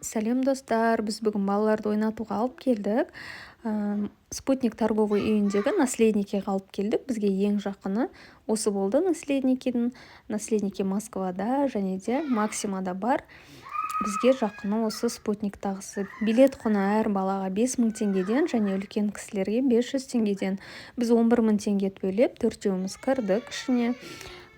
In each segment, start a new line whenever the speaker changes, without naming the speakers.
Сәлем достар, біз бүгін балаларды ойнатуға алып келдік. Спутник торговый үйіндегі наследникеге алып келдік. Бізге ең жақыны осы болды наследникенің. Наследнике Москвада және де Максимада бар. Бізге жақыны осы спутник тағысы. Билет құны әр балаға 5000 теңгеден және үлкен кісілерге 500 теңгеден. Біз 11000 теңге төлеп, төртеуміз кірдік ішіне.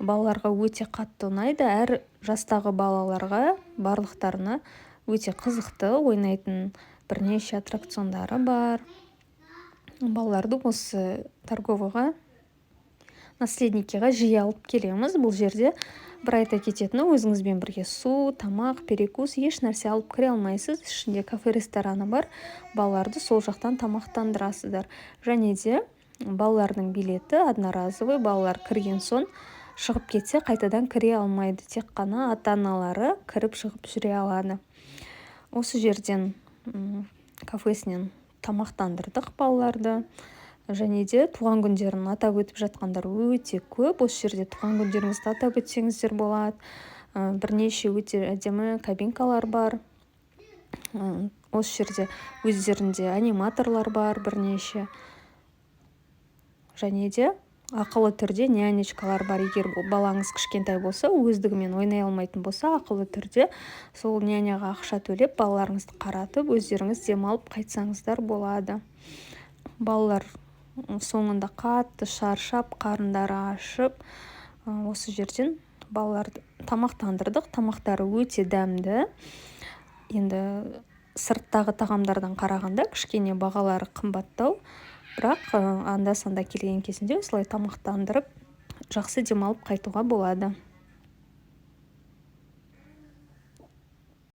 Балаларға өте қатты ұнайды. Әр жастағы балаларға барлықтарына өте қызықты, ойнайтын бірнеше аттракциондары бар. Балаларды осы торговыйға, наследникеге жиі алып келеміз. Бұл жерде бір айта кететіні, өзіңізбен бірге су, тамақ, перекус, еш нәрсе алып кіре алмайсыз. Ішінде кафе-рестораны бар. Балаларды сол жақтан тамақтандырасыздар. Және де балалардың билеті одноразовый. Балалар кірген соң шығып кетсе, қайтадан кіре алмайды. Тек қана ата-аналары кіріп шығып жүре алады. Осы жерден кафесінен тамақтандырдық балаларды. Және де туған күндерін атап өтіп жатқандар өте көп. Осы жерде туған күндеріңізді атап өтсеңіздер болады. Бірнеше өте әдемі кабинкалар бар. Осы жерде өздерінде аниматорлар бар бірнеше. Және де ақылы түрде нянечкалар бар. Егер балаңыз кішкентай болса, өздігімен ойнай алмайтын болса, ақылы түрде сол няняға ақша төлеп, балаларыңызды қаратып, өздеріңіз демалып қайтсаңыздар болады. Балалар соңында қатты шаршап, қарындары ашып, осы жерден балаларды тамақтандырдық. Тамақтары өте дәмді. Енді сырттағы тағамдардан қарағанда кішкене бағалары қымбаттау. Бірақ анда-санда келген кезінде осылай тамақтандырып, жақсы демалып қайтуға болады.